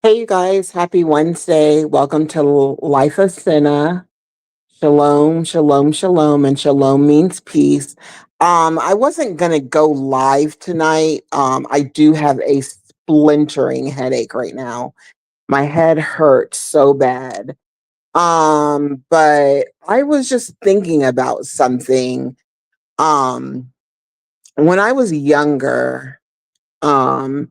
Hey, you guys, happy Wednesday. Welcome to Life of Cinna. Shalom, shalom, shalom, and shalom means peace. I wasn't gonna go live tonight. I do have a splintering headache right now. My head hurts so bad. But I was just thinking about something. Um, when I was younger, um,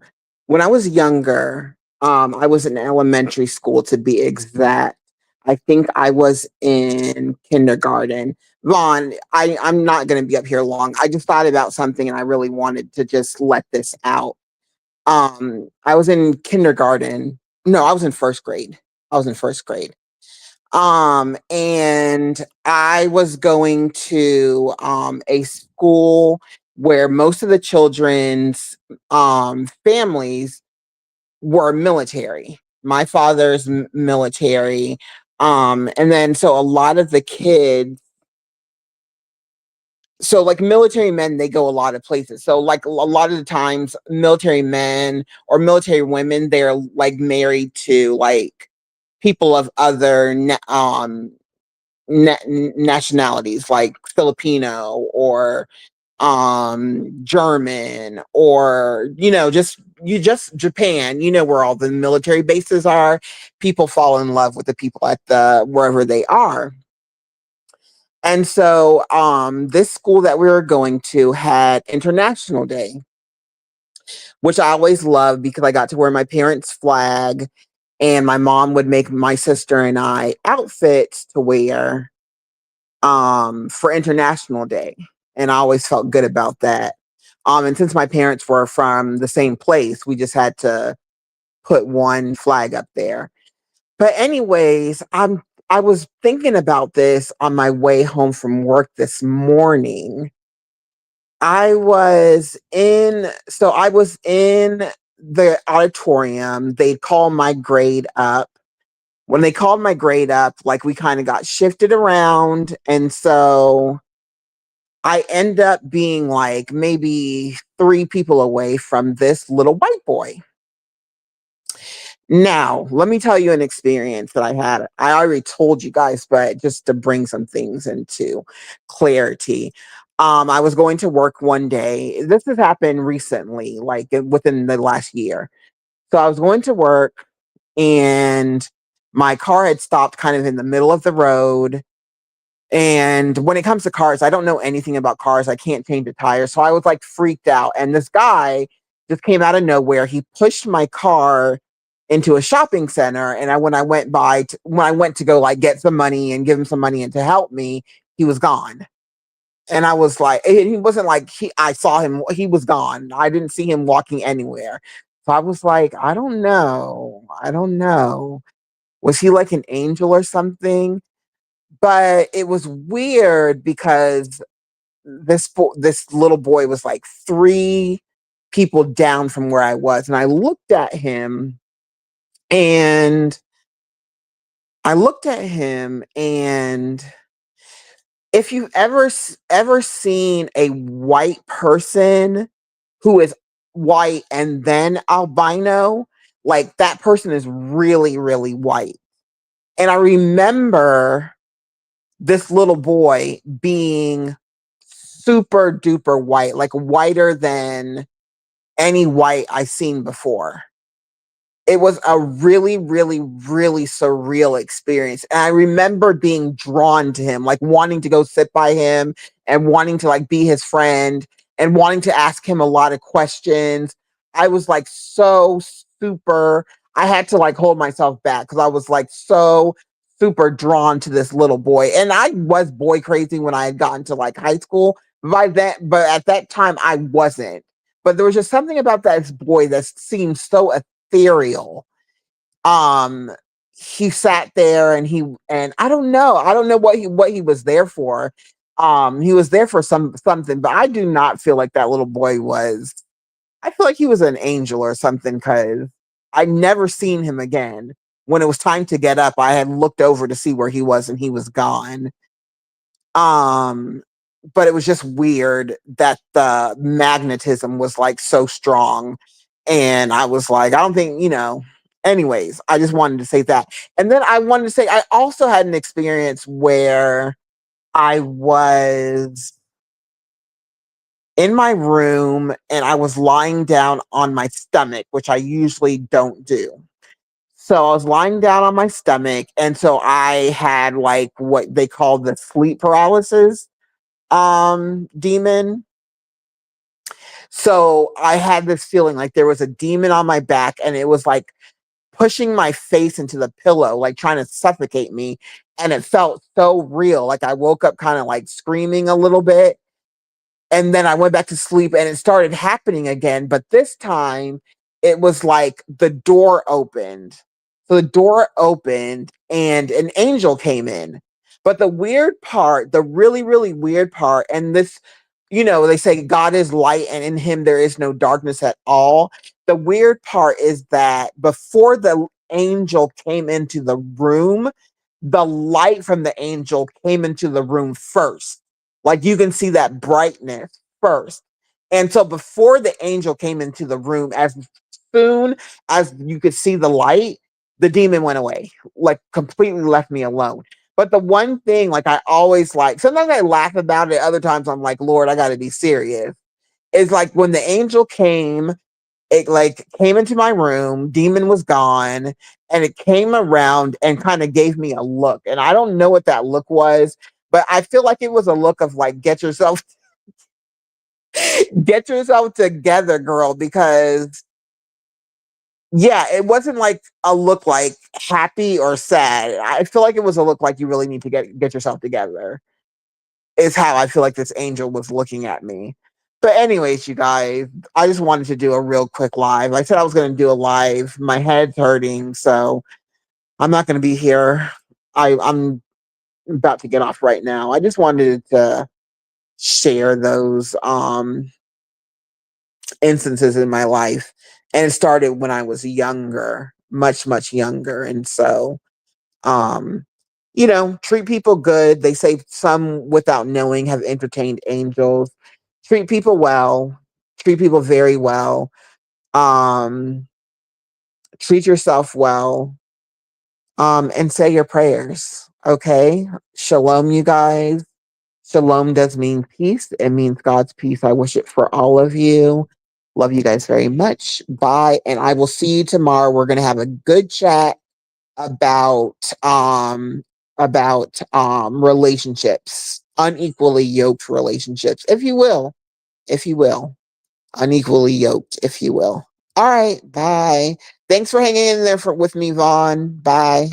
I was in elementary school to be exact. I think I was in kindergarten. Vaughn, I'm not going to be up here long. I just thought about something and I really wanted to just let this out. I was in kindergarten. No, I was in first grade. I was in first grade. And I was going to a school where most of the children's families were military. My father's military. And then so a lot of the kids, so like military men, they go a lot of places. So like a lot of the times, military men or military women, they're like married to like people of other nationalities, like Filipino or German, or just Japan. You know where all the military bases are. People fall in love with the people at the wherever they are. And so this school that we were going to had International Day, which I always loved because I got to wear my parents' flag, and my mom would make my sister and I outfits to wear for International Day. And I always felt good about that. And since my parents were from the same place, we just had to put one flag up there. But anyways, I was thinking about this on my way home from work this morning. I was in the auditorium. They called my grade up. When they called my grade up, like we kind of got shifted around. And so I end up being like maybe three people away from this little white boy. Now, let me tell you an experience that I had. I already told you guys, but just to bring some things into clarity. I was going to work one day. This has happened recently, like within the last year. So I was going to work and my car had stopped kind of in the middle of the road. And when it comes to cars, I don't know anything about cars. I can't change a tire. So I was like freaked out. And this guy just came out of nowhere. He pushed my car into a shopping center. And when I went to go like get some money and give him some money and to help me, he was gone. And I was like, he wasn't like I saw him, he was gone. I didn't see him walking anywhere. So I was like, I don't know. I don't know. Was he like an angel or something? But it was weird because this little boy was like three people down from where I was, and and I looked at him, and if you've ever seen a white person who is white and then albino, like that person is really, really white. And I remember this little boy being super duper white, like whiter than any white I've seen before. It was a really, really, really surreal experience. And I remember being drawn to him, like wanting to go sit by him and wanting to like be his friend and wanting to ask him a lot of questions. I was like so super, I had to like hold myself back because I was like so super drawn to this little boy. And I was boy crazy when I had gotten to like high school. But at that time I wasn't. But there was just something about that boy that seemed so ethereal. Um, he sat there and I don't know what he was there for. He was there for something, but I do not feel like that little boy was. I feel like he was an angel or something because I never seen him again. When it was time to get up, I had looked over to see where he was and he was gone. Um, but it was just weird that the magnetism was like so strong. And I was like, I don't think, Anyways, I just wanted to say that. And then I wanted to say I also had an experience where I was in my room and I was lying down on my stomach, which I usually don't do. So I was lying down on my stomach, and so I had like what they call the sleep paralysis demon. So I had this feeling like there was a demon on my back and it was like pushing my face into the pillow, like trying to suffocate me. And it felt so real. Like I woke up kind of like screaming a little bit. And then I went back to sleep and it started happening again. But this time it was like the door opened. So the door opened and an angel came in. But the weird part, the really, really weird part, and this, they say God is light and in him there is no darkness at all. The weird part is that before the angel came into the room, the light from the angel came into the room first. Like you can see that brightness first. And so before the angel came into the room, as soon as you could see the light, the demon went away, like completely left me alone. But the one thing, like I always like, sometimes I laugh about it, other times I'm like, Lord, I got to be serious. Is like when the angel came, it like came into my room, demon was gone, and it came around and kind of gave me a look. And I don't know what that look was, but I feel like it was a look of like, get yourself together, girl, because yeah, it wasn't like a look like happy or sad. I feel like it was a look like you really need to get yourself together. Is how I feel like this angel was looking at me. But anyways, you guys, I just wanted to do a real quick live. I said I was going to do a live. My head's hurting, so I'm not going to be here. I'm about to get off right now. I just wanted to share those instances in my life, and it started when I was younger, much much younger, and so um treat people good. They say some without knowing have entertained angels. Treat people well, treat people very well. um Treat yourself well, and say your prayers. Okay, shalom, you guys. Shalom does mean peace. It means God's peace. I wish it for all of you. Love you guys very much. Bye. And I will see you tomorrow. We're going to have a good chat about relationships, unequally yoked relationships, if you will. If you will. Unequally yoked, if you will. All right, bye. Thanks for hanging in there with me, Vaughn. Bye.